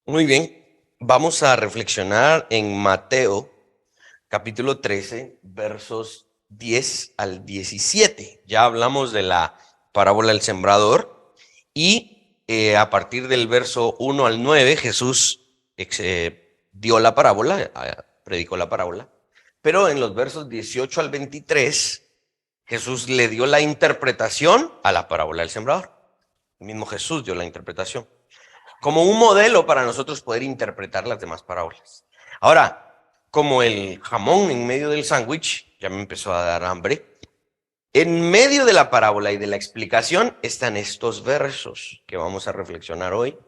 Muy bien, vamos a reflexionar en Mateo capítulo 13, versos 10 al 17. Ya hablamos de la parábola del sembrador y a partir del verso 1 al 9 Jesús dio la parábola, predicó la parábola, pero en los versos 18 al 23 Jesús le dio la interpretación a la parábola del sembrador. El mismo Jesús dio la interpretación como un modelo para nosotros poder interpretar las demás parábolas. Ahora, como el jamón en medio del sándwich, ya me empezó a dar hambre, en medio de la parábola y de la explicación están estos versos que vamos a reflexionar hoy,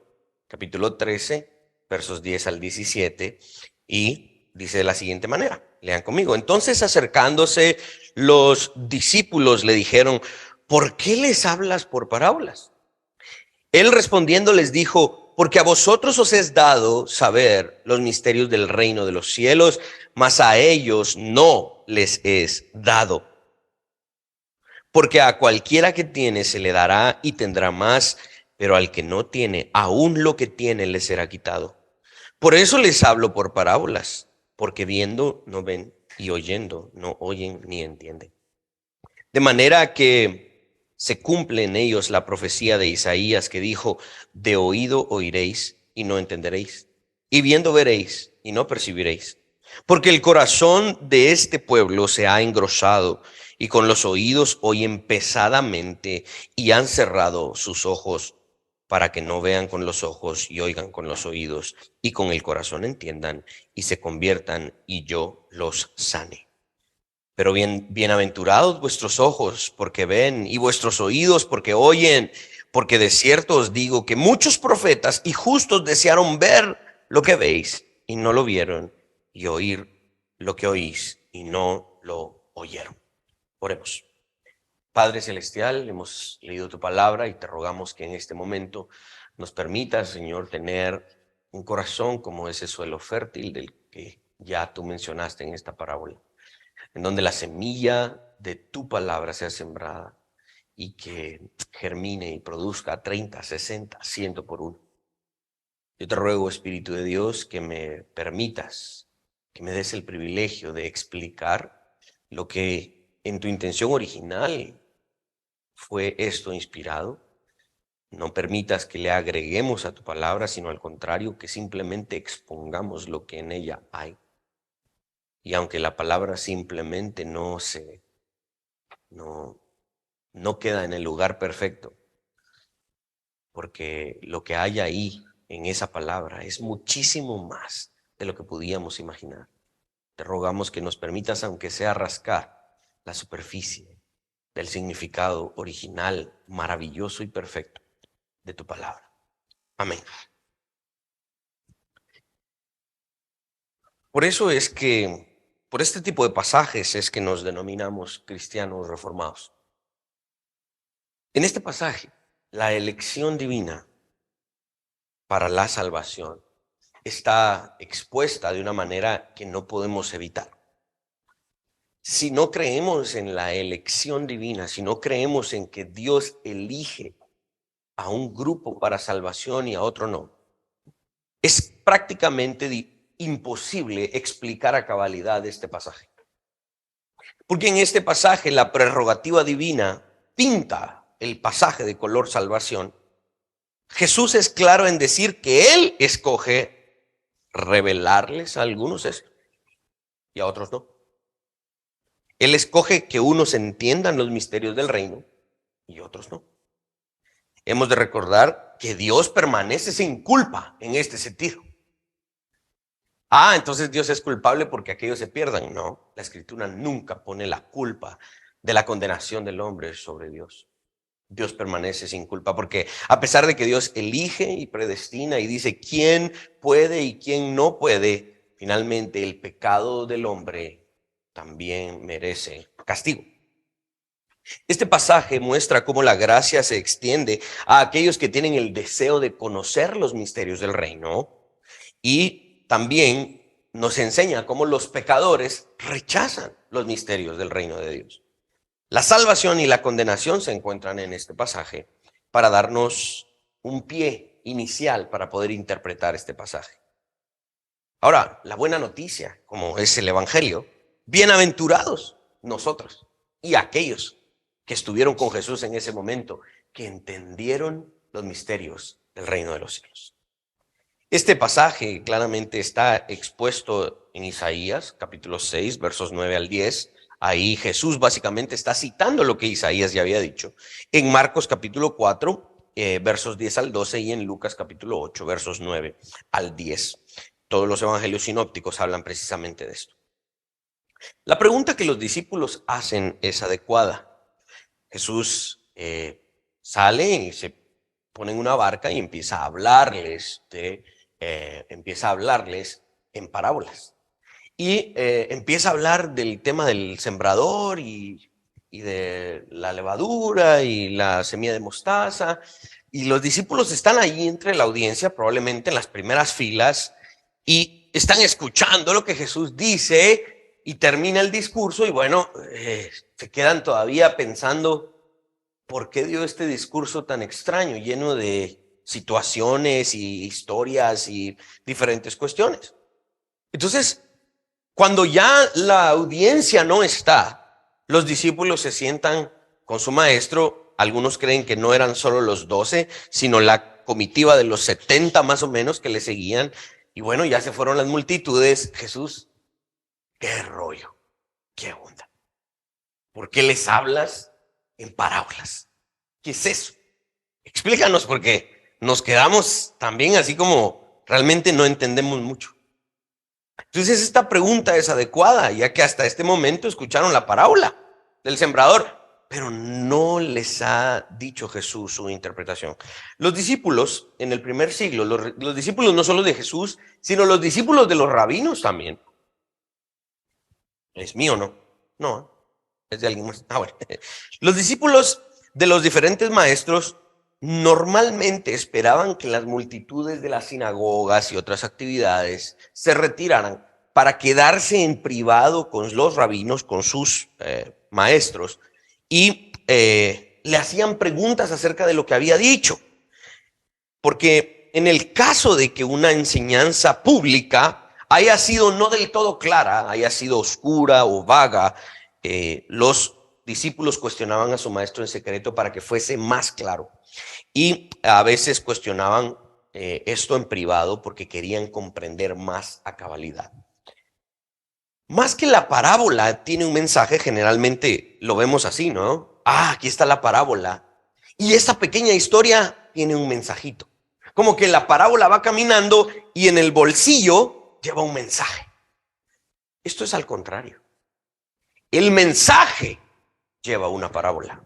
capítulo 13, versos 10 al 17, y dice de la siguiente manera, lean conmigo. Entonces, acercándose los discípulos le dijeron, ¿por qué les hablas por parábolas? Él respondiendo les dijo, porque a vosotros os es dado saber los misterios del reino de los cielos, mas a ellos no les es dado. Porque a cualquiera que tiene se le dará y tendrá más, pero al que no tiene, aún lo que tiene le será quitado. Por eso les hablo por parábolas, porque viendo no ven y oyendo no oyen ni entienden. De manera que se cumple en ellos la profecía de Isaías que dijo, de oído oiréis y no entenderéis, y viendo veréis y no percibiréis. Porque el corazón de este pueblo se ha engrosado y con los oídos oyen pesadamente y han cerrado sus ojos para que no vean con los ojos y oigan con los oídos y con el corazón entiendan y se conviertan y yo los sane. Pero bienaventurados vuestros ojos porque ven y vuestros oídos porque oyen, porque de cierto os digo que muchos profetas y justos desearon ver lo que veis y no lo vieron, y oír lo que oís y no lo oyeron. Oremos. Padre Celestial, hemos leído tu palabra y te rogamos que en este momento nos permitas, Señor, tener un corazón como ese suelo fértil del que ya tú mencionaste en esta parábola, en donde la semilla de tu palabra sea sembrada y que germine y produzca 30, 60, 100 por uno. Yo te ruego, Espíritu de Dios, que me permitas, que me des el privilegio de explicar lo que en tu intención original fue esto inspirado. No permitas que le agreguemos a tu palabra, sino al contrario, que simplemente expongamos lo que en ella hay. Y aunque la palabra simplemente no, no queda en el lugar perfecto, porque lo que hay ahí en esa palabra es muchísimo más de lo que podíamos imaginar. Te rogamos que nos permitas, aunque sea rascar la superficie del significado original, maravilloso y perfecto de tu palabra. Amén. Por eso es que, por este tipo de pasajes es que nos denominamos cristianos reformados. En este pasaje, la elección divina para la salvación está expuesta de una manera que no podemos evitar. Si no creemos en la elección divina, si no creemos en que Dios elige a un grupo para salvación y a otro no, es prácticamente imposible explicar a cabalidad este pasaje. Porque en este pasaje la prerrogativa divina pinta el pasaje de color salvación. Jesús es claro en decir que Él escoge revelarles a algunos esto y a otros no. Él escoge que unos entiendan los misterios del reino y otros no. Hemos de recordar que Dios permanece sin culpa en este sentido. Entonces Dios es culpable porque aquellos se pierdan. No, la Escritura nunca pone la culpa de la condenación del hombre sobre Dios. Dios permanece sin culpa porque a pesar de que Dios elige y predestina y dice quién puede y quién no puede, finalmente el pecado del hombre también merece castigo. Este pasaje muestra cómo la gracia se extiende a aquellos que tienen el deseo de conocer los misterios del reino, y también nos enseña cómo los pecadores rechazan los misterios del reino de Dios. La salvación y la condenación se encuentran en este pasaje para darnos un pie inicial para poder interpretar este pasaje. Ahora, la buena noticia, como es el Evangelio, bienaventurados nosotros y aquellos que estuvieron con Jesús en ese momento, que entendieron los misterios del reino de los cielos. Este pasaje claramente está expuesto en Isaías, capítulo 6, versos 9 al 10. Ahí Jesús básicamente está citando lo que Isaías ya había dicho. En Marcos, capítulo 4, versos 10 al 12, y en Lucas, capítulo 8, versos 9 al 10. Todos los evangelios sinópticos hablan precisamente de esto. La pregunta que los discípulos hacen es adecuada. Jesús sale y se pone en una barca y empieza a hablarles en parábolas. Y empieza a hablar del tema del sembrador y de la levadura y la semilla de mostaza. Y los discípulos están ahí entre la audiencia, probablemente en las primeras filas, y están escuchando lo que Jesús dice y termina el discurso y bueno, se quedan todavía pensando, ¿por qué dio este discurso tan extraño, lleno de situaciones y historias y diferentes cuestiones? Entonces, cuando ya la audiencia no está, los discípulos se sientan con su maestro. Algunos creen que no eran solo los 12, sino la comitiva de los 70 más o menos que le seguían. Y bueno, ya se fueron las multitudes. Jesús, qué rollo, qué onda. ¿Por qué les hablas en parábolas? ¿Qué es eso? Explícanos, porque nos quedamos también así como realmente no entendemos mucho. Entonces esta pregunta es adecuada, ya que hasta este momento escucharon la parábola del sembrador, pero no les ha dicho Jesús su interpretación. Los discípulos en el primer siglo, los discípulos no solo de Jesús, sino los discípulos de los rabinos también. ¿Es mío o no? No, es de alguien más. Bueno. Los discípulos de los diferentes maestros normalmente esperaban que las multitudes de las sinagogas y otras actividades se retiraran para quedarse en privado con los rabinos, con sus maestros, y le hacían preguntas acerca de lo que había dicho. Porque en el caso de que una enseñanza pública haya sido no del todo clara, haya sido oscura o vaga, los discípulos cuestionaban a su maestro en secreto para que fuese más claro. Y a veces cuestionaban esto en privado porque querían comprender más a cabalidad. Más que la parábola tiene un mensaje, generalmente lo vemos así, ¿no? Aquí está la parábola. Y esta pequeña historia tiene un mensajito. Como que la parábola va caminando y en el bolsillo lleva un mensaje. Esto es al contrario. El mensaje lleva una parábola.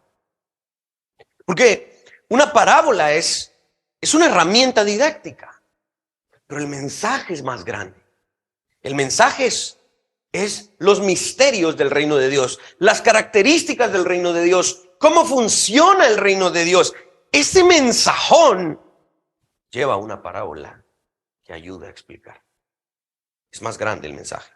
Porque una parábola es una herramienta didáctica, pero el mensaje es más grande. El mensaje es los misterios del reino de Dios, las características del reino de Dios, cómo funciona el reino de Dios. Ese mensajón lleva una parábola que ayuda a explicar. Es más grande el mensaje.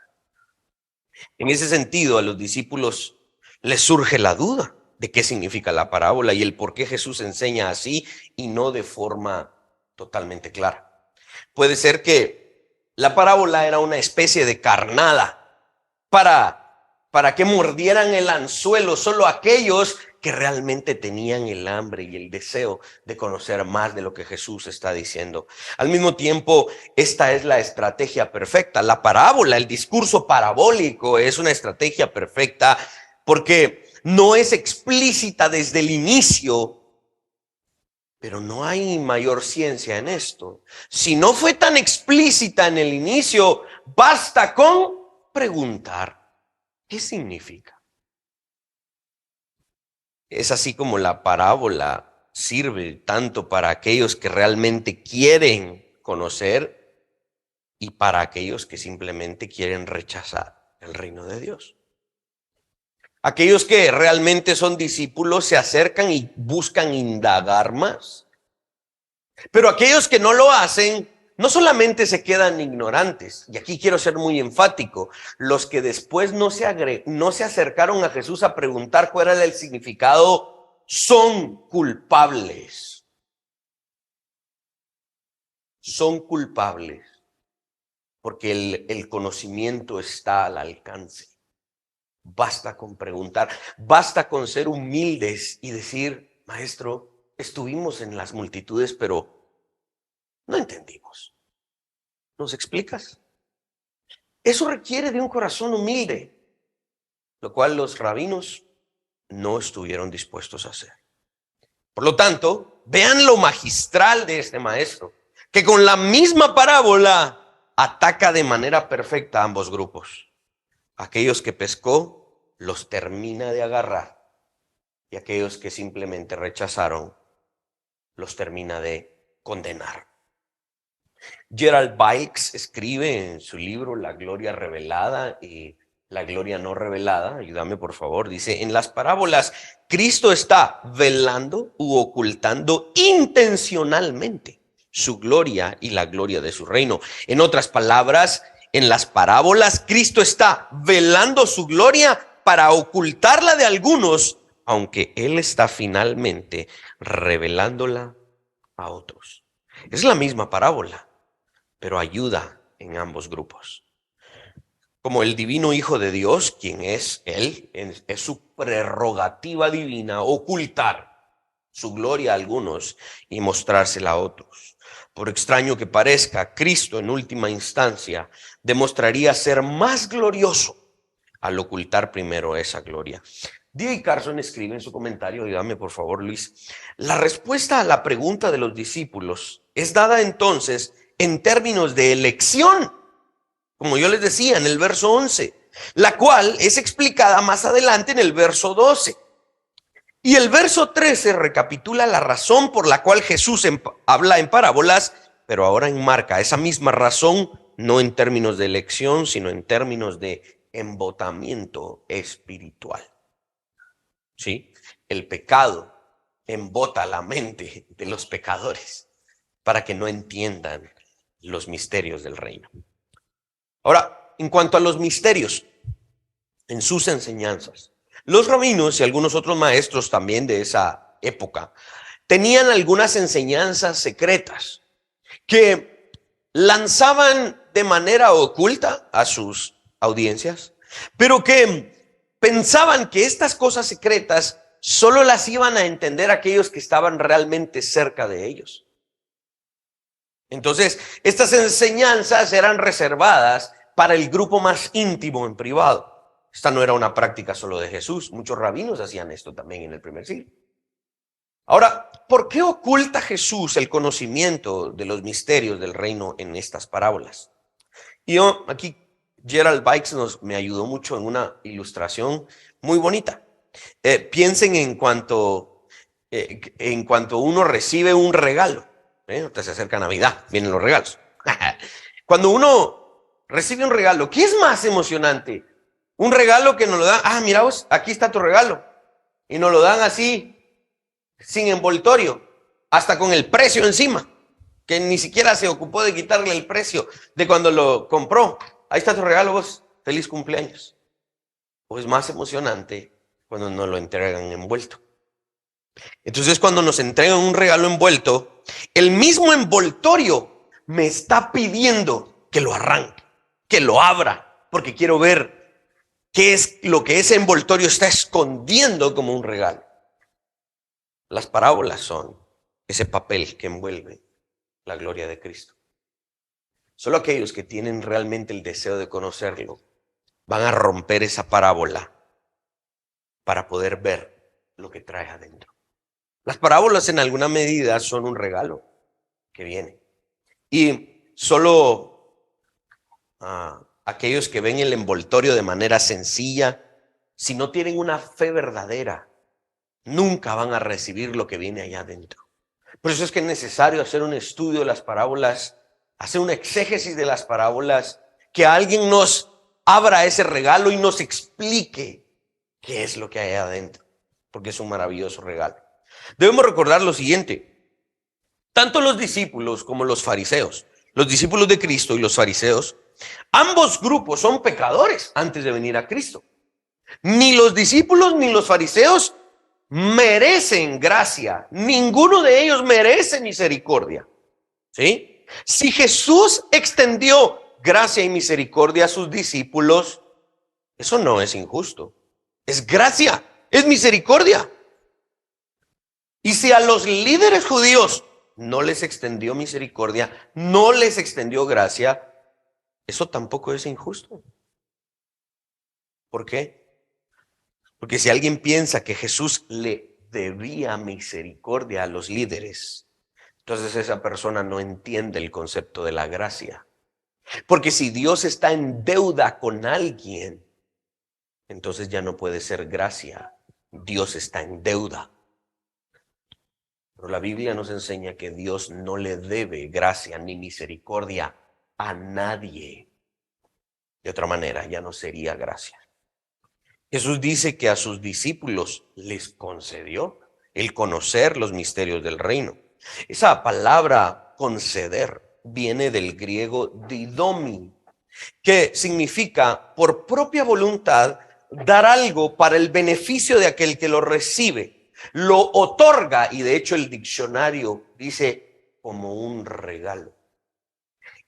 En ese sentido, a los discípulos les surge la duda de qué significa la parábola y el por qué Jesús enseña así y no de forma totalmente clara. Puede ser que la parábola era una especie de carnada para que mordieran el anzuelo solo aquellos que realmente tenían el hambre y el deseo de conocer más de lo que Jesús está diciendo. Al mismo tiempo, esta es la estrategia perfecta. La parábola, el discurso parabólico es una estrategia perfecta porque no es explícita desde el inicio, pero no hay mayor ciencia en esto. Si no fue tan explícita en el inicio, basta con preguntar, ¿qué significa? Es así como la parábola sirve tanto para aquellos que realmente quieren conocer y para aquellos que simplemente quieren rechazar el reino de Dios. Aquellos que realmente son discípulos se acercan y buscan indagar más. Pero aquellos que no lo hacen, no solamente se quedan ignorantes, y aquí quiero ser muy enfático, los que después no se acercaron a Jesús a preguntar cuál era el significado, son culpables. son culpables porque el conocimiento está al alcance. Basta con preguntar, basta con ser humildes y decir, maestro, estuvimos en las multitudes, pero no entendimos. ¿Nos explicas? Eso requiere de un corazón humilde, lo cual los rabinos no estuvieron dispuestos a hacer. Por lo tanto, vean lo magistral de este maestro, que con la misma parábola ataca de manera perfecta a ambos grupos. Aquellos que pescó los termina de agarrar y aquellos que simplemente rechazaron los termina de condenar. Gerald Bikes escribe en su libro La Gloria Revelada y La Gloria No Revelada, ayúdame por favor, dice, en las parábolas Cristo está velando u ocultando intencionalmente su gloria y la gloria de su reino. En otras palabras, en las parábolas Cristo está velando su gloria para ocultarla de algunos, aunque Él está finalmente revelándola a otros. Es la misma parábola, pero ayuda en ambos grupos. Como el divino Hijo de Dios, quien es Él, es su prerrogativa divina ocultar su gloria a algunos y mostrársela a otros. Por extraño que parezca, Cristo en última instancia demostraría ser más glorioso al ocultar primero esa gloria. D.A. Carson escribe en su comentario, ayúdame por favor Luis, la respuesta a la pregunta de los discípulos es dada entonces en términos de elección, como yo les decía en el verso 11, la cual es explicada más adelante en el verso 12. Y el verso 13 recapitula la razón por la cual Jesús habla en parábolas, pero ahora enmarca esa misma razón, no en términos de elección, sino en términos de embotamiento espiritual. ¿Sí? El pecado embota la mente de los pecadores para que no entiendan los misterios del reino. Ahora, en cuanto a los misterios en sus enseñanzas, los rabinos y algunos otros maestros también de esa época tenían algunas enseñanzas secretas que lanzaban de manera oculta a sus audiencias, pero que pensaban que estas cosas secretas solo las iban a entender aquellos que estaban realmente cerca de ellos. Entonces, estas enseñanzas eran reservadas para el grupo más íntimo en privado. Esta no era una práctica solo de Jesús. Muchos rabinos hacían esto también en el primer siglo. Ahora, ¿por qué oculta Jesús el conocimiento de los misterios del reino en estas parábolas? Y yo aquí, Gerald Bikes me ayudó mucho en una ilustración muy bonita. Piensen en cuanto uno recibe un regalo. Ahorita se acerca Navidad, vienen los regalos. Cuando uno recibe un regalo, ¿qué es más emocionante? Un regalo que nos lo dan, mira vos, aquí está tu regalo. Y nos lo dan así, sin envoltorio, hasta con el precio encima, que ni siquiera se ocupó de quitarle el precio de cuando lo compró. Ahí está tu regalo vos, feliz cumpleaños. O es más emocionante cuando nos lo entregan envuelto. Entonces, cuando nos entregan un regalo envuelto, el mismo envoltorio me está pidiendo que lo arranque, que lo abra, porque quiero ver qué es lo que ese envoltorio está escondiendo como un regalo. Las parábolas son ese papel que envuelve la gloria de Cristo. Solo aquellos que tienen realmente el deseo de conocerlo van a romper esa parábola para poder ver lo que trae adentro. Las parábolas en alguna medida son un regalo que viene. Y solo aquellos que ven el envoltorio de manera sencilla, si no tienen una fe verdadera, nunca van a recibir lo que viene allá adentro. Por eso es que es necesario hacer un estudio de las parábolas, hacer una exégesis de las parábolas, que alguien nos abra ese regalo y nos explique qué es lo que hay adentro, porque es un maravilloso regalo. Debemos recordar lo siguiente: tanto los discípulos como los fariseos, los discípulos de Cristo y los fariseos, ambos grupos son pecadores antes de venir a Cristo. Ni los discípulos ni los fariseos merecen gracia, ninguno de ellos merece misericordia, ¿sí? Si Jesús extendió gracia y misericordia a sus discípulos, eso no es injusto. Es gracia, es misericordia. Y si a los líderes judíos no les extendió misericordia, no les extendió gracia, eso tampoco es injusto. ¿Por qué? Porque si alguien piensa que Jesús le debía misericordia a los líderes, entonces esa persona no entiende el concepto de la gracia. Porque si Dios está en deuda con alguien, entonces ya no puede ser gracia. Dios está en deuda. Pero la Biblia nos enseña que Dios no le debe gracia ni misericordia a nadie. De otra manera, ya no sería gracia. Jesús dice que a sus discípulos les concedió el conocer los misterios del reino. Esa palabra conceder viene del griego didomi, que significa por propia voluntad dar algo para el beneficio de aquel que lo recibe. Lo otorga, y de hecho el diccionario dice como un regalo.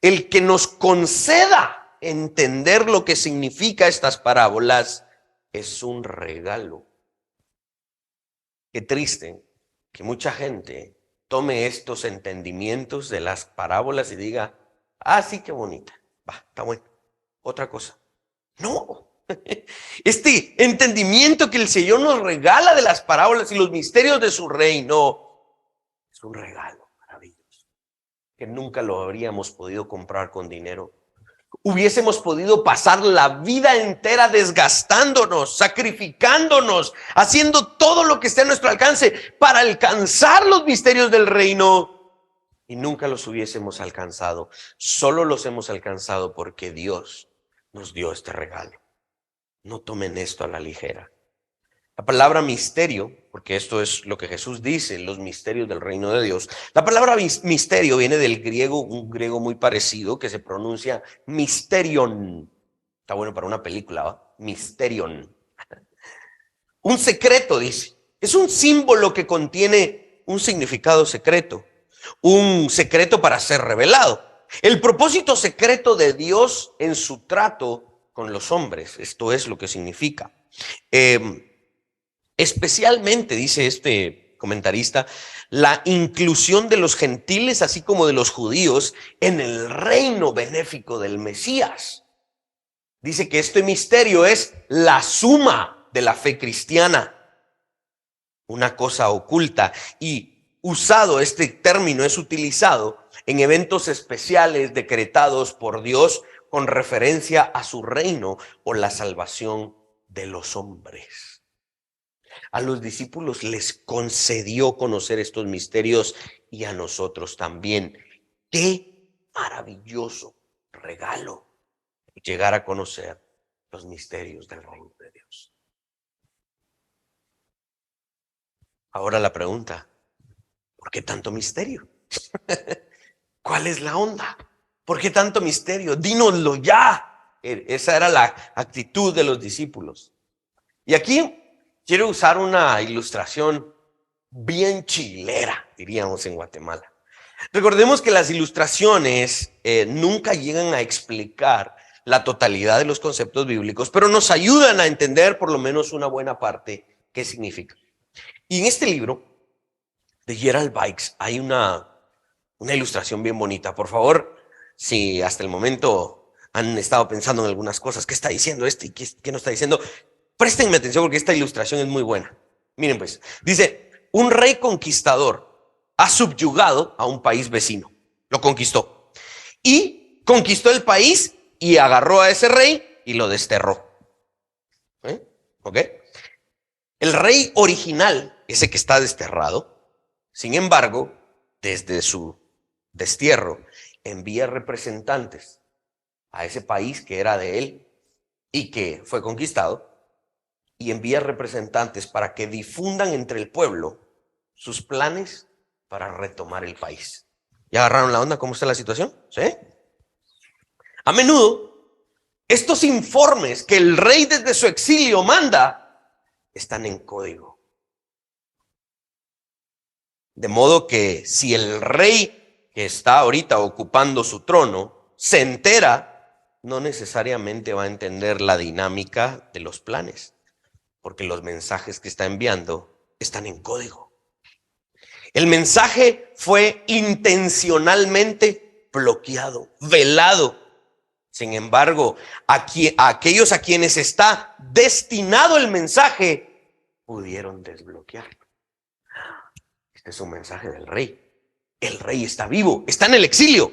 El que nos conceda entender lo que significa estas parábolas es un regalo. Qué triste que mucha gente tome estos entendimientos de las parábolas y diga, ah, sí, qué bonita, va, está bueno, otra cosa. No, este entendimiento que el Señor nos regala de las parábolas y los misterios de su reino es un regalo maravilloso que nunca lo habríamos podido comprar con dinero. Hubiésemos podido pasar la vida entera desgastándonos, sacrificándonos, haciendo todo lo que esté a nuestro alcance para alcanzar los misterios del reino y nunca los hubiésemos alcanzado. Solo los hemos alcanzado porque Dios nos dio este regalo. No tomen esto a la ligera. La palabra misterio, porque esto es lo que Jesús dice, los misterios del reino de Dios. La palabra misterio viene del griego, un griego muy parecido que se pronuncia misterion. Está bueno para una película, ¿va? Misterion. Un secreto, dice. Es un símbolo que contiene un significado secreto. Un secreto para ser revelado. El propósito secreto de Dios en su trato con los hombres. Esto es lo que significa. Especialmente, dice este comentarista, la inclusión de los gentiles, así como de los judíos, en el reino benéfico del Mesías. Dice que este misterio es la suma de la fe cristiana, una cosa oculta. Y usado, este término es utilizado en eventos especiales decretados por Dios con referencia a su reino o la salvación de los hombres. A los discípulos les concedió conocer estos misterios y a nosotros también. Qué maravilloso regalo llegar a conocer los misterios del reino de Dios. Ahora la pregunta, ¿por qué tanto misterio? ¿Cuál es la onda? ¿Por qué tanto misterio? Dínoslo ya. Esa era la actitud de los discípulos. Y aquí quiero usar una ilustración bien chilera, diríamos en Guatemala. Recordemos que las ilustraciones nunca llegan a explicar la totalidad de los conceptos bíblicos, pero nos ayudan a entender por lo menos una buena parte qué significa. Y en este libro de Gerald Bikes hay una ilustración bien bonita. Por favor, si hasta el momento han estado pensando en algunas cosas, ¿qué está diciendo este y qué no está diciendo? Préstenme atención porque esta ilustración es muy buena. Miren pues, dice, un rey conquistador ha subyugado a un país vecino. Lo conquistó. Y conquistó el país y agarró a ese rey y lo desterró. ¿Ok? El rey original, ese que está desterrado, sin embargo, desde su destierro, envía representantes a ese país que era de él y que fue conquistado, y envía representantes para que difundan entre el pueblo sus planes para retomar el país. ¿Ya agarraron la onda? ¿Cómo está la situación? ¿Sí? A menudo, estos informes que el rey desde su exilio manda están en código. De modo que si el rey que está ahorita ocupando su trono, se entera, no necesariamente va a entender la dinámica de los planes, porque los mensajes que está enviando están en código. El mensaje fue intencionalmente bloqueado, velado. Sin embargo, a aquellos a quienes está destinado el mensaje pudieron desbloquearlo. Este es un mensaje del rey. El rey está vivo, está en el exilio,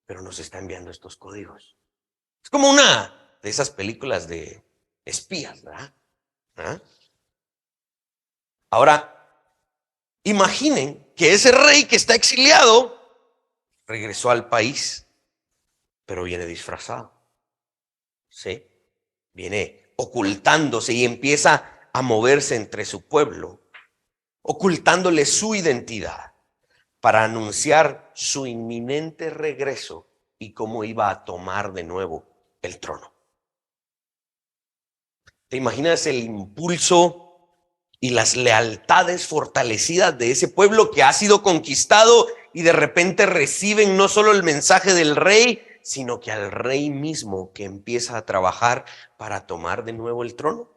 pero nos está enviando estos códigos. Es como una de esas películas de espías, ¿verdad? ¿Ah? Ahora, imaginen que ese rey que está exiliado regresó al país, pero viene disfrazado. ¿Sí? Viene ocultándose y empieza a moverse entre su pueblo, ocultándole su identidad para anunciar su inminente regreso y cómo iba a tomar de nuevo el trono. ¿Te imaginas el impulso y las lealtades fortalecidas de ese pueblo que ha sido conquistado y de repente reciben no solo el mensaje del rey, sino que al rey mismo que empieza a trabajar para tomar de nuevo el trono?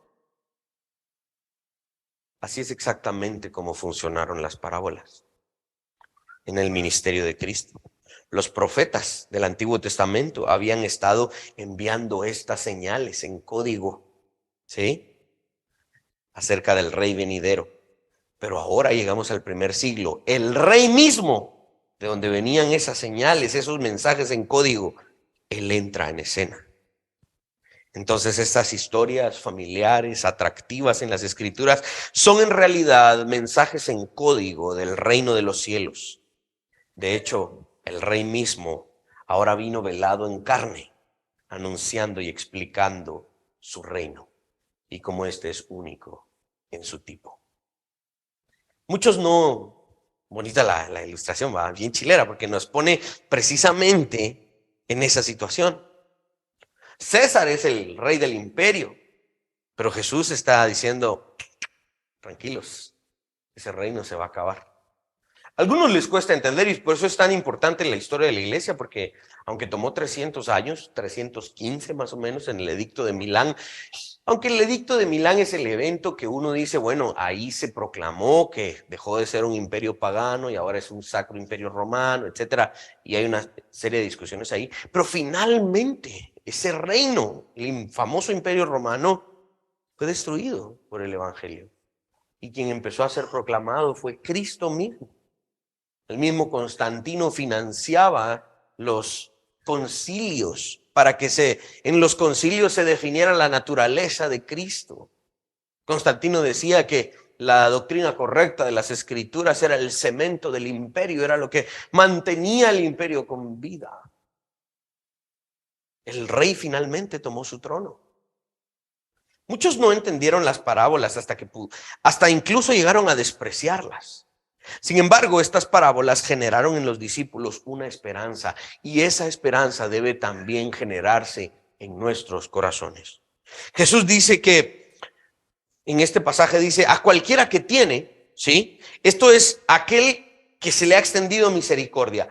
Así es exactamente como funcionaron las parábolas en el ministerio de Cristo. Los profetas del Antiguo Testamento habían estado enviando estas señales en código, ¿sí?, acerca del rey venidero. Pero ahora llegamos al primer siglo. El rey mismo, de donde venían esas señales, esos mensajes en código, él entra en escena. Entonces estas historias familiares, atractivas en las escrituras, son en realidad mensajes en código del reino de los cielos. De hecho, el rey mismo ahora vino velado en carne, anunciando y explicando su reino y cómo este es único en su tipo. Muchos no, bonita la ilustración, va bien chilera, porque nos pone precisamente en esa situación. César es el rey del imperio, pero Jesús está diciendo, tranquilos, ese reino se va a acabar. A algunos les cuesta entender y por eso es tan importante la historia de la iglesia, porque aunque tomó 300 años, 315 más o menos en el Edicto de Milán, aunque el Edicto de Milán es el evento que uno dice, bueno, ahí se proclamó que dejó de ser un imperio pagano y ahora es un sacro imperio romano, etcétera, y hay una serie de discusiones ahí, pero finalmente ese reino, el famoso imperio romano, fue destruido por el evangelio. Y quien empezó a ser proclamado fue Cristo mismo. El mismo Constantino financiaba los concilios para que en los concilios se definiera la naturaleza de Cristo. Constantino decía que la doctrina correcta de las escrituras era el cemento del imperio, era lo que mantenía el imperio con vida. El rey finalmente tomó su trono. Muchos no entendieron las parábolas hasta incluso llegaron a despreciarlas. Sin embargo, estas parábolas generaron en los discípulos una esperanza y esa esperanza debe también generarse en nuestros corazones. Jesús dice que, en este pasaje dice, a cualquiera que tiene, ¿sí? Esto es aquel que se le ha extendido misericordia.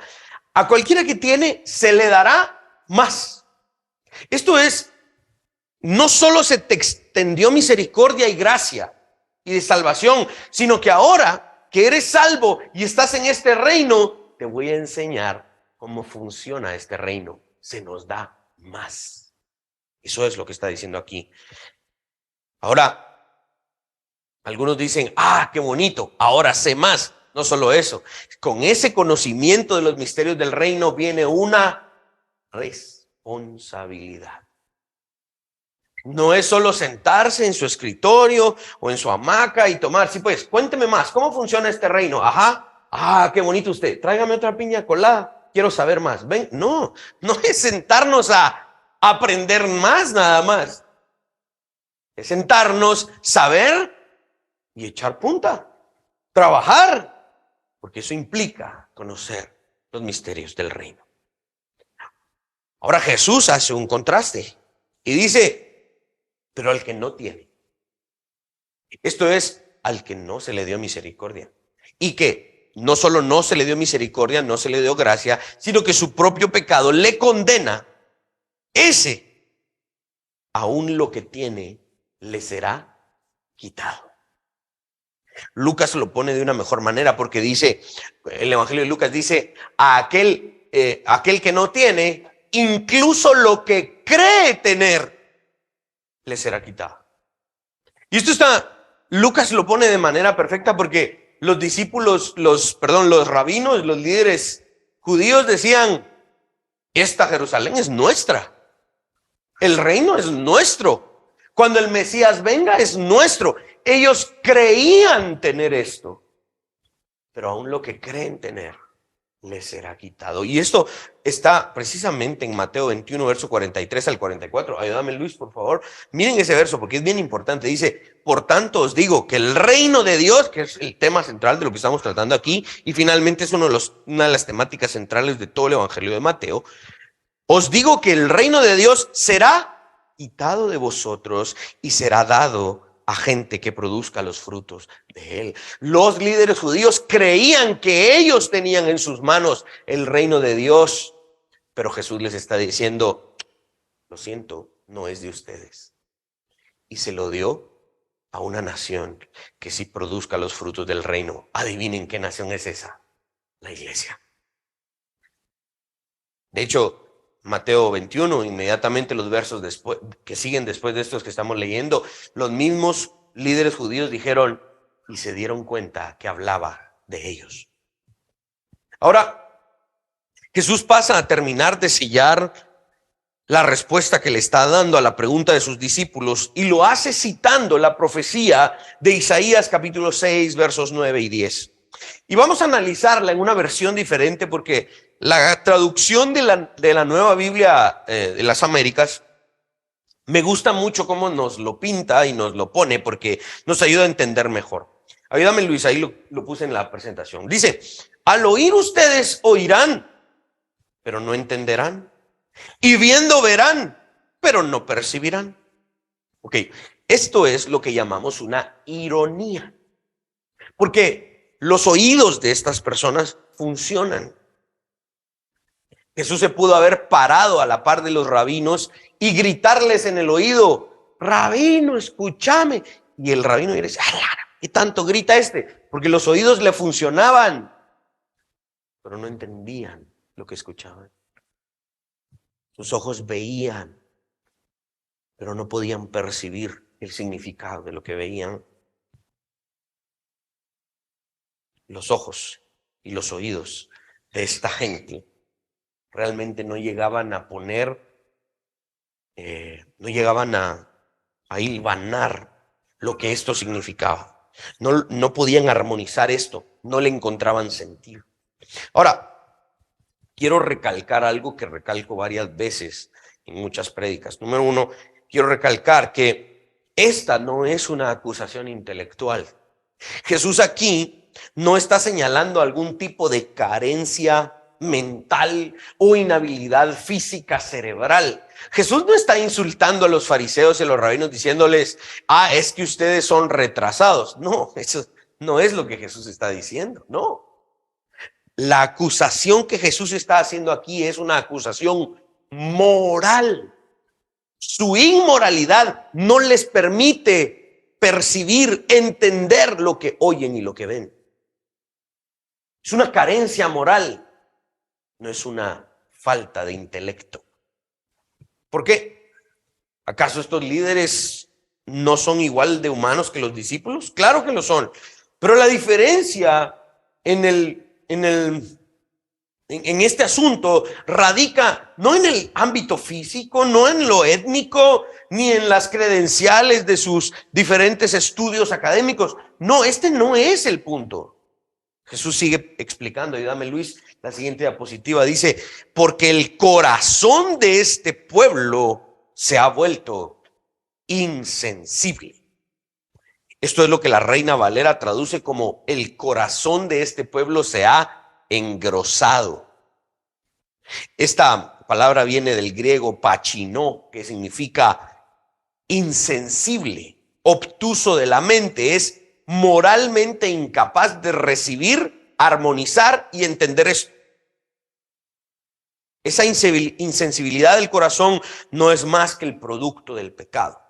A cualquiera que tiene se le dará más. Esto es, no solo se te extendió misericordia y gracia y de salvación, sino que ahora que eres salvo y estás en este reino, te voy a enseñar cómo funciona este reino. Se nos da más. Eso es lo que está diciendo aquí. Ahora, algunos dicen, qué bonito, ahora sé más. No solo eso, con ese conocimiento de los misterios del reino viene una responsabilidad. No es solo sentarse en su escritorio o en su hamaca y tomar. Sí, pues, cuénteme más. ¿Cómo funciona este reino? Ajá. Qué bonito usted. Tráigame otra piña colada. Quiero saber más. Ven, no es sentarnos a aprender más nada más. Es sentarnos, saber y echar punta. Trabajar. Porque eso implica conocer los misterios del reino. Ahora Jesús hace un contraste y dice, pero al que no tiene. Esto es al que no se le dio misericordia. Y que no solo no se le dio misericordia, no se le dio gracia, sino que su propio pecado le condena, ese, aún lo que tiene, le será quitado. Lucas lo pone de una mejor manera porque dice, el Evangelio de Lucas dice, a aquel que no tiene, incluso lo que cree tener, le será quitado. Y Lucas lo pone de manera perfecta porque los discípulos, los rabinos, los líderes judíos decían, esta Jerusalén es nuestra, el reino es nuestro, cuando el Mesías venga es nuestro. Ellos creían tener esto, pero aún lo que creen tener les será quitado. Y esto está precisamente en Mateo 21, verso 43 al 44. Ayúdame, Luis, por favor. Miren ese verso porque es bien importante. Dice, por tanto os digo que el reino de Dios, que es el tema central de lo que estamos tratando aquí, y finalmente es una de las temáticas centrales de todo el Evangelio de Mateo, os digo que el reino de Dios será quitado de vosotros y será dado a gente que produzca los frutos de él. Los líderes judíos creían que ellos tenían en sus manos el reino de Dios, pero Jesús les está diciendo, lo siento, no es de ustedes. Y se lo dio a una nación que sí produzca los frutos del reino. Adivinen qué nación es esa, la iglesia. De hecho, Mateo 21, inmediatamente los versos que siguen después de estos que estamos leyendo, los mismos líderes judíos dijeron y se dieron cuenta que hablaba de ellos. Ahora, Jesús pasa a terminar de sellar la respuesta que le está dando a la pregunta de sus discípulos y lo hace citando la profecía de Isaías capítulo 6, versos 9 y 10. Y vamos a analizarla en una versión diferente porque la traducción de la Nueva Biblia de las Américas me gusta mucho cómo nos lo pinta y nos lo pone porque nos ayuda a entender mejor. Ayúdame, Luis, ahí lo puse en la presentación. Dice, al oír ustedes oirán, pero no entenderán. Y viendo verán, pero no percibirán. Ok, esto es lo que llamamos una ironía. Porque los oídos de estas personas funcionan. Jesús se pudo haber parado a la par de los rabinos y gritarles en el oído, rabino, escúchame. Y el rabino dice, ¿qué tanto grita este? Porque los oídos le funcionaban, pero no entendían lo que escuchaban. Sus ojos veían, pero no podían percibir el significado de lo que veían. Los ojos y los oídos de esta gente realmente no llegaban a no llegaban a hilvanar lo que esto significaba. No podían armonizar esto, no le encontraban sentido. Ahora, quiero recalcar algo que recalco varias veces en muchas prédicas. Número uno, quiero recalcar que esta no es una acusación intelectual. Jesús aquí no está señalando algún tipo de carencia mental o inhabilidad física cerebral. Jesús no está insultando a los fariseos y a los rabinos diciéndoles, es que ustedes son retrasados. No, eso no es lo que Jesús está diciendo, no. La acusación que Jesús está haciendo aquí es una acusación moral. Su inmoralidad no les permite percibir, entender lo que oyen y lo que ven. Es una carencia moral, no es una falta de intelecto. ¿Por qué? ¿Acaso estos líderes no son igual de humanos que los discípulos? Claro que lo son, pero la diferencia en este asunto radica no en el ámbito físico, no en lo étnico, ni en las credenciales de sus diferentes estudios académicos. No, este no es el punto. Jesús sigue explicando, ayúdame Luis, la siguiente diapositiva dice, porque el corazón de este pueblo se ha vuelto insensible. Esto es lo que la Reina Valera traduce como el corazón de este pueblo se ha engrosado. Esta palabra viene del griego pachinó, que significa insensible, obtuso de la mente, es moralmente incapaz de recibir armonizar y entender esto. Esa insensibilidad del corazón no es más que el producto del pecado.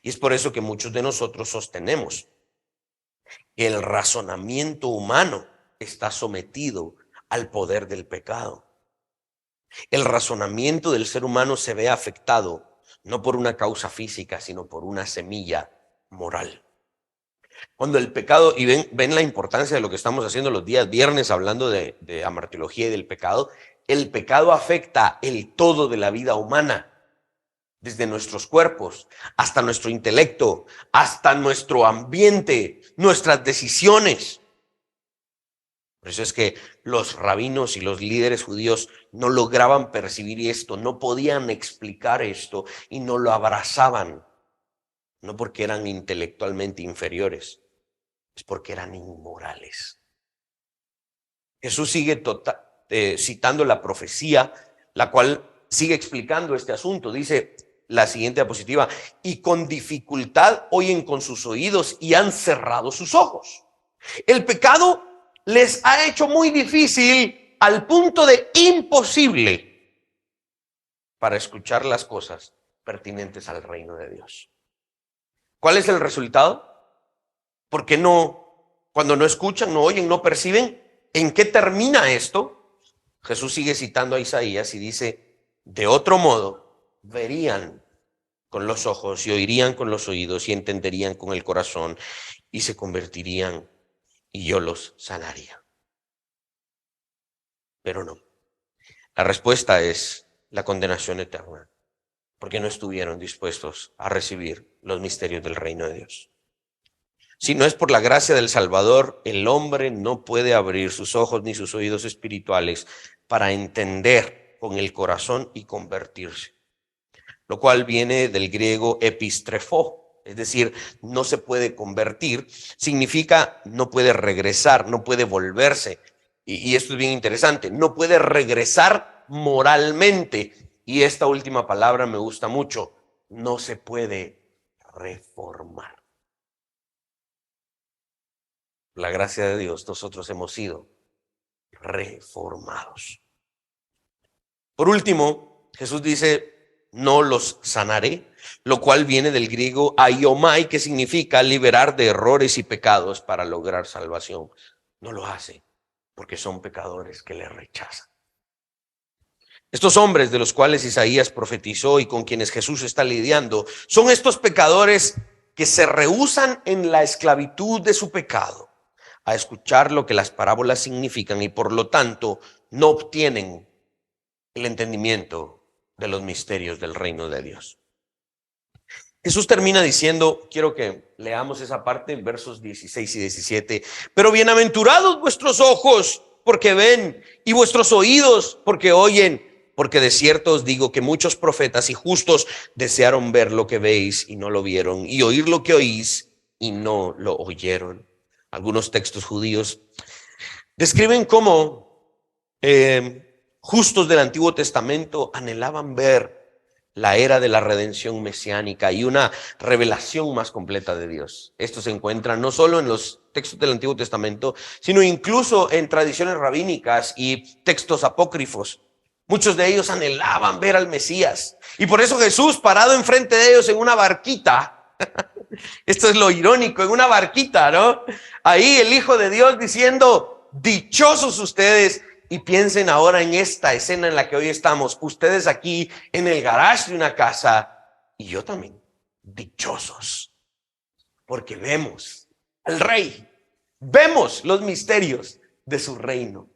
Y es por eso que muchos de nosotros sostenemos que el razonamiento humano está sometido al poder del pecado. El razonamiento del ser humano se ve afectado no por una causa física, sino por una semilla moral. Cuando el pecado, y ven la importancia de lo que estamos haciendo los días viernes hablando de amartiología y del pecado, el pecado afecta el todo de la vida humana, desde nuestros cuerpos, hasta nuestro intelecto, hasta nuestro ambiente, nuestras decisiones. Por eso es que los rabinos y los líderes judíos no lograban percibir esto, no podían explicar esto y no lo abrazaban. No porque eran intelectualmente inferiores, es porque eran inmorales. Jesús sigue citando la profecía, la cual sigue explicando este asunto. Dice la siguiente diapositiva: y con dificultad oyen con sus oídos y han cerrado sus ojos. El pecado les ha hecho muy difícil, al punto de imposible, para escuchar las cosas pertinentes al reino de Dios. ¿Cuál es el resultado? ¿Por qué no, cuando no escuchan, no oyen, no perciben? ¿En qué termina esto? Jesús sigue citando a Isaías y dice: de otro modo, verían con los ojos y oirían con los oídos y entenderían con el corazón y se convertirían y yo los sanaría. Pero no. La respuesta es la condenación eterna, porque no estuvieron dispuestos a recibir los misterios del reino de Dios. Si no es por la gracia del Salvador, el hombre no puede abrir sus ojos ni sus oídos espirituales para entender con el corazón y convertirse. Lo cual viene del griego epistrefo, es decir, no se puede convertir, significa no puede regresar, no puede volverse. Y esto es bien interesante, no puede regresar moralmente. Y esta última palabra me gusta mucho: no se puede reformar. La gracia de Dios, nosotros hemos sido reformados. Por último, Jesús dice: no los sanaré, lo cual viene del griego aiomai, que significa liberar de errores y pecados para lograr salvación. No lo hace porque son pecadores que le rechazan. Estos hombres de los cuales Isaías profetizó y con quienes Jesús está lidiando son estos pecadores que se rehúsan en la esclavitud de su pecado a escuchar lo que las parábolas significan y por lo tanto no obtienen el entendimiento de los misterios del reino de Dios. Jesús termina diciendo, quiero que leamos esa parte en versos 16 y 17, pero bienaventurados vuestros ojos porque ven y vuestros oídos porque oyen, porque de cierto os digo que muchos profetas y justos desearon ver lo que veis y no lo vieron, y oír lo que oís y no lo oyeron. Algunos textos judíos describen cómo justos del Antiguo Testamento anhelaban ver la era de la redención mesiánica y una revelación más completa de Dios. Esto se encuentra no solo en los textos del Antiguo Testamento, sino incluso en tradiciones rabínicas y textos apócrifos. Muchos de ellos anhelaban ver al Mesías. Y por eso Jesús, parado enfrente de ellos en una barquita, esto es lo irónico, en una barquita, ¿no? Ahí el Hijo de Dios diciendo: dichosos ustedes. Y piensen ahora en esta escena en la que hoy estamos, ustedes aquí en el garage de una casa y yo también, dichosos, porque vemos al Rey, vemos los misterios de su reino.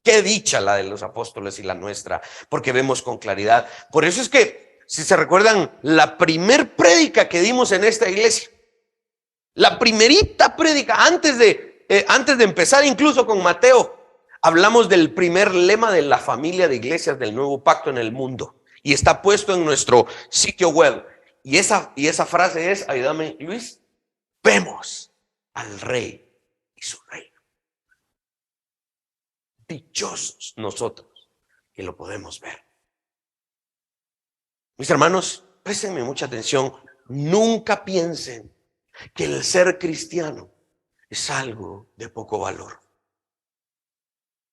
Qué dicha la de los apóstoles y la nuestra, porque vemos con claridad. Por eso es que, si se recuerdan, la primer prédica que dimos en esta iglesia, la primerita prédica antes de empezar incluso con Mateo, hablamos del primer lema de la familia de iglesias del Nuevo Pacto en el mundo y está puesto en nuestro sitio web. Y esa frase es, ayúdame Luis: vemos al Rey y su reino. Dichosos nosotros que lo podemos ver. Mis hermanos, préstenme mucha atención. Nunca piensen que el ser cristiano es algo de poco valor.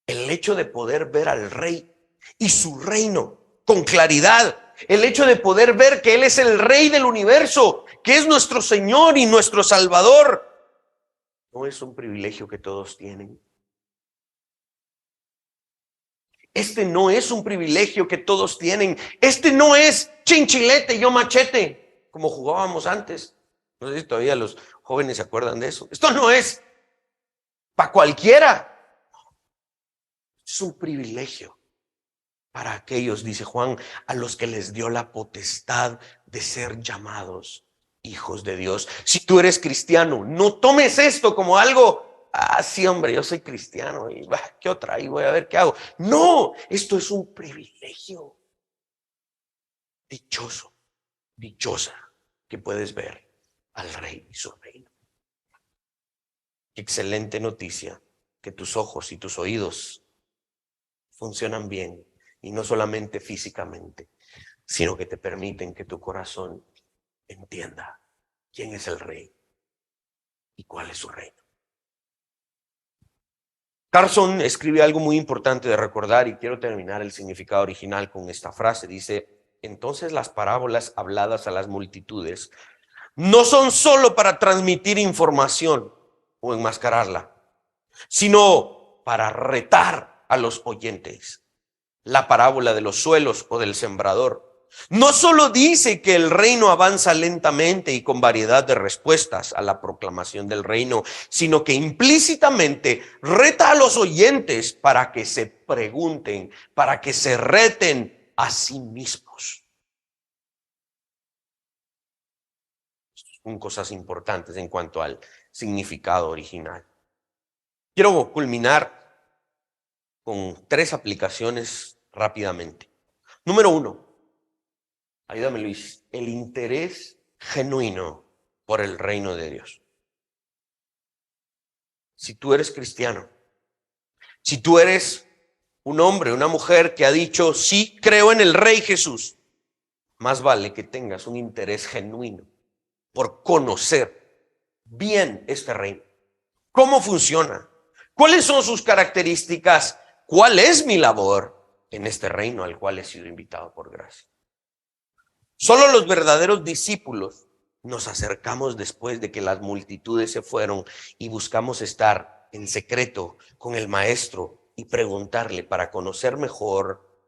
El hecho de poder ver al Rey y su reino con claridad. El hecho de poder ver que Él es el Rey del universo, que es nuestro Señor y nuestro Salvador, no es un privilegio que todos tienen. Este no es un privilegio que todos tienen. Este no es chinchilete, yo machete, como jugábamos antes. No sé si todavía los jóvenes se acuerdan de eso. Esto no es para cualquiera. Es un privilegio para aquellos, dice Juan, a los que les dio la potestad de ser llamados hijos de Dios. Si tú eres cristiano, no tomes esto como algo, sí hombre, yo soy cristiano y ¿qué otra? Y voy a ver qué hago. No, esto es un privilegio. Dichoso, dichosa, que puedes ver al Rey y su reino. Qué excelente noticia que tus ojos y tus oídos funcionan bien, y no solamente físicamente, sino que te permiten que tu corazón entienda quién es el Rey y cuál es su reino. Carson escribe algo muy importante de recordar, y quiero terminar el significado original con esta frase. Dice: entonces las parábolas habladas a las multitudes no son solo para transmitir información o enmascararla, sino para retar a los oyentes. La parábola de los suelos o del sembrador no solo dice que el reino avanza lentamente y con variedad de respuestas a la proclamación del reino, sino que implícitamente reta a los oyentes para que se pregunten, para que se reten a sí mismos. Son cosas importantes en cuanto al significado original. Quiero culminar con 3 aplicaciones rápidamente. Número 1. Ayúdame, Luis. El interés genuino por el reino de Dios. Si tú eres cristiano, si tú eres un hombre, una mujer que ha dicho, sí, creo en el Rey Jesús, más vale que tengas un interés genuino por conocer bien este reino. ¿Cómo funciona? ¿Cuáles son sus características? ¿Cuál es mi labor en este reino al cual he sido invitado por gracia? Solo los verdaderos discípulos nos acercamos después de que las multitudes se fueron y buscamos estar en secreto con el Maestro y preguntarle para conocer mejor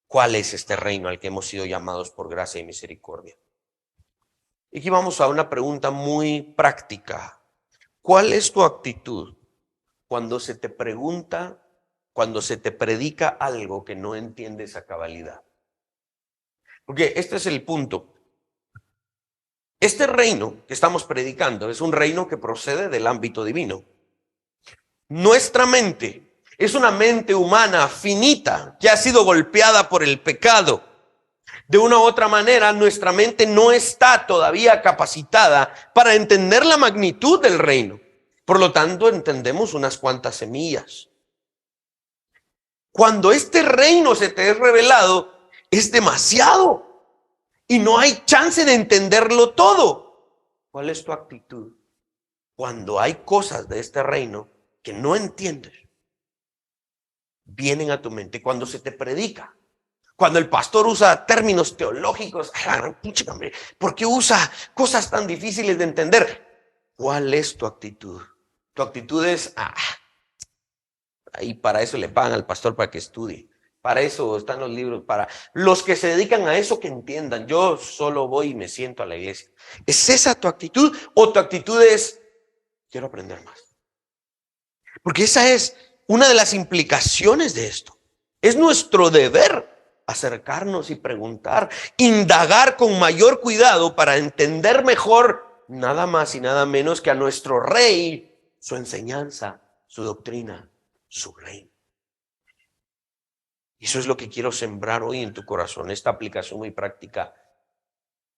cuál es este reino al que hemos sido llamados por gracia y misericordia. Y aquí vamos a una pregunta muy práctica. ¿Cuál es tu actitud cuando se te pregunta, cuando se te predica algo que no entiendes a cabalidad? Porque este es el punto. Este reino que estamos predicando es un reino que procede del ámbito divino. Nuestra mente es una mente humana finita que ha sido golpeada por el pecado. De una u otra manera, nuestra mente no está todavía capacitada para entender la magnitud del reino. Por lo tanto, entendemos unas cuantas semillas. Cuando este reino se te es revelado, es demasiado. Y no hay chance de entenderlo todo. ¿Cuál es tu actitud cuando hay cosas de este reino que no entiendes? Vienen a tu mente cuando se te predica. Cuando el pastor usa términos teológicos, ¿por qué usa cosas tan difíciles de entender? ¿Cuál es tu actitud? Tu actitud es, y para eso le pagan al pastor para que estudie. Para eso están los libros, para los que se dedican a eso que entiendan. Yo solo voy y me siento a la iglesia. ¿Es esa tu actitud? ¿O tu actitud es, quiero aprender más? Porque esa es una de las implicaciones de esto. Es nuestro deber acercarnos y preguntar, indagar con mayor cuidado para entender mejor nada más y nada menos que a nuestro Rey, su enseñanza, su doctrina, su reino. Y eso es lo que quiero sembrar hoy en tu corazón, esta aplicación muy práctica,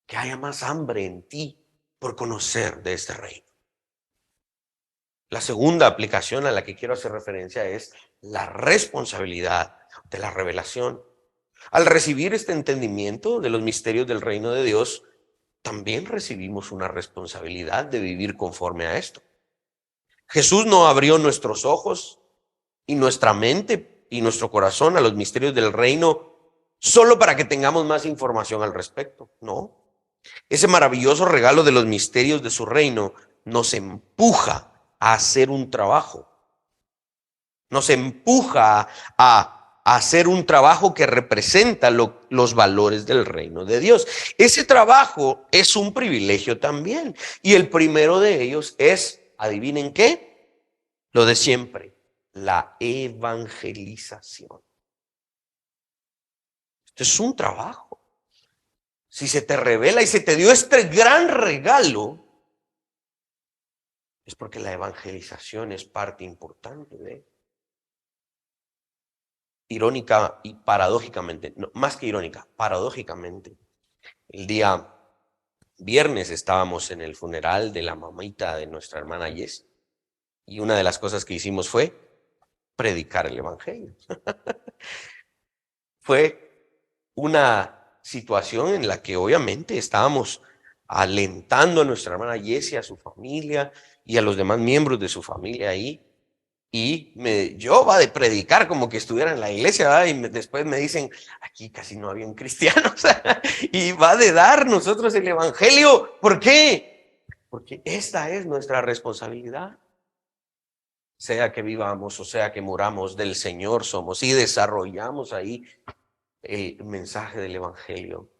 que haya más hambre en ti por conocer de este reino. La segunda aplicación a la que quiero hacer referencia es la responsabilidad de la revelación. Al recibir este entendimiento de los misterios del reino de Dios, también recibimos una responsabilidad de vivir conforme a esto. Jesús no abrió nuestros ojos y nuestra mente y nuestro corazón a los misterios del reino solo para que tengamos más información al respecto. No. Ese maravilloso regalo de los misterios de su reino nos empuja a hacer un trabajo. Nos empuja a hacer un trabajo que representa los valores del reino de Dios. Ese trabajo es un privilegio también. Y el primero de ellos es, ¿adivinen qué? Lo de siempre, la evangelización. Esto es un trabajo. Si se te revela y se te dio este gran regalo, es porque la evangelización es parte importante de él. Irónica y paradójicamente, no, más que irónica, paradójicamente, el día viernes estábamos en el funeral de la mamita de nuestra hermana Jess y una de las cosas que hicimos fue predicar el evangelio. Fue una situación en la que obviamente estábamos alentando a nuestra hermana Jess y a su familia y a los demás miembros de su familia ahí. Y yo va de predicar como que estuviera en la iglesia, ¿verdad? Y después me dicen, aquí casi no habían cristianos. Y va de dar nosotros el evangelio. ¿Por qué? Porque esta es nuestra responsabilidad. Sea que vivamos o sea que muramos, del Señor somos y desarrollamos ahí el mensaje del evangelio.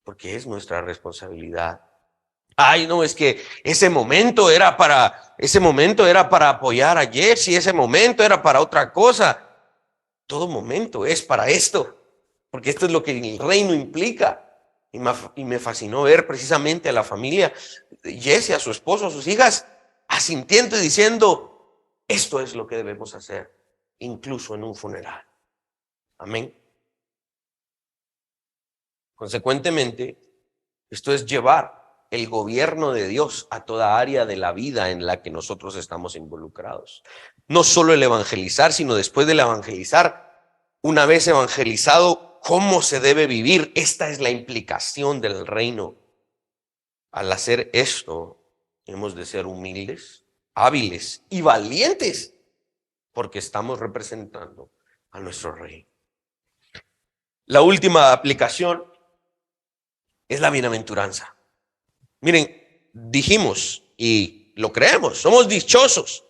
Porque es nuestra responsabilidad. Ay, no, es que ese momento era para apoyar a Jesse, ese momento era para otra cosa. Todo momento es para esto, porque esto es lo que el reino implica. Y me fascinó ver precisamente a la familia de Jesse, a su esposo, a sus hijas, asintiendo y diciendo, esto es lo que debemos hacer, incluso en un funeral. Amén. Consecuentemente, esto es llevar el gobierno de Dios a toda área de la vida en la que nosotros estamos involucrados. No solo el evangelizar, sino después del evangelizar, una vez evangelizado, cómo se debe vivir. Esta es la implicación del reino. Al hacer esto, hemos de ser humildes, hábiles y valientes, porque estamos representando a nuestro rey. La última aplicación es la bienaventuranza. Miren, dijimos y lo creemos, somos dichosos.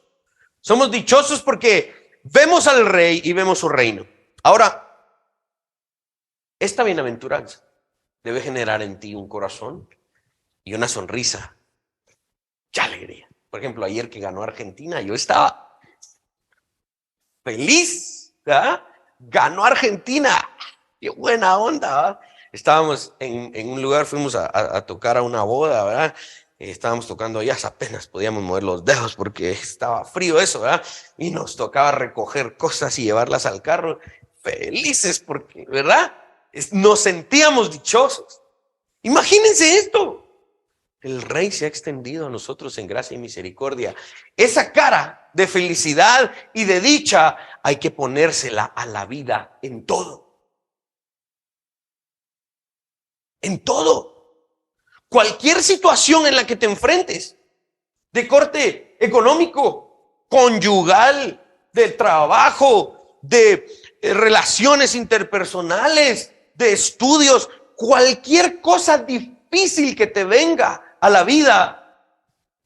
Somos dichosos porque vemos al rey y vemos su reino. Ahora, esta bienaventuranza debe generar en ti un corazón y una sonrisa y alegría. Por ejemplo, ayer que ganó Argentina, yo estaba feliz, ¿verdad? Ganó Argentina, qué buena onda, ¿verdad? Estábamos en un lugar, fuimos a tocar a una boda, ¿verdad? Estábamos tocando jazz, apenas podíamos mover los dedos porque estaba frío eso, ¿verdad? Y nos tocaba recoger cosas y llevarlas al carro, felices porque, ¿verdad? Nos sentíamos dichosos. Imagínense esto. El rey se ha extendido a nosotros en gracia y misericordia. Esa cara de felicidad y de dicha hay que ponérsela a la vida en todo. En todo. Cualquier situación en la que te enfrentes, de corte económico, conyugal, de trabajo, de relaciones interpersonales, de estudios, cualquier cosa difícil que te venga a la vida.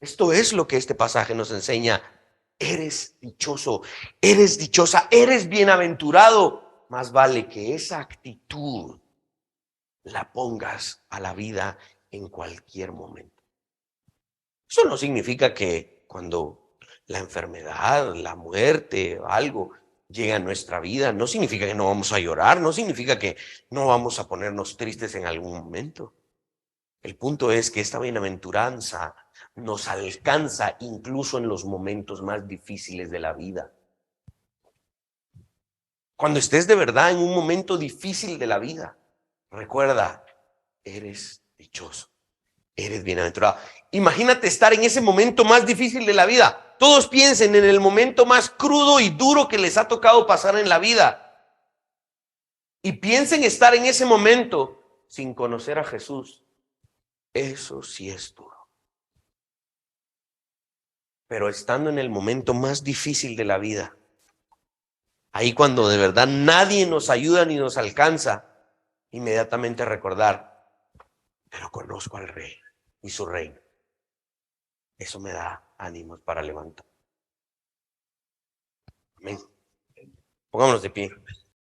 Esto es lo que este pasaje nos enseña. Eres dichoso, eres dichosa, eres bienaventurado. Más vale que esa actitud la pongas a la vida en cualquier momento. Eso no significa que cuando la enfermedad, la muerte, algo llega a nuestra vida, no significa que no vamos a llorar, no significa que no vamos a ponernos tristes en algún momento. El punto es que esta bienaventuranza nos alcanza incluso en los momentos más difíciles de la vida. Cuando estés de verdad en un momento difícil de la vida, recuerda, eres dichoso, eres bienaventurado. Imagínate estar en ese momento más difícil de la vida. Todos piensen en el momento más crudo y duro que les ha tocado pasar en la vida. Y piensen estar en ese momento sin conocer a Jesús. Eso sí es duro. pero estando en el momento más difícil de la vida, ahí cuando de verdad nadie nos ayuda ni nos alcanza, inmediatamente recordar, pero conozco al Rey y su reino. Eso me da ánimos para levantar. Amén. Pongámonos de pie.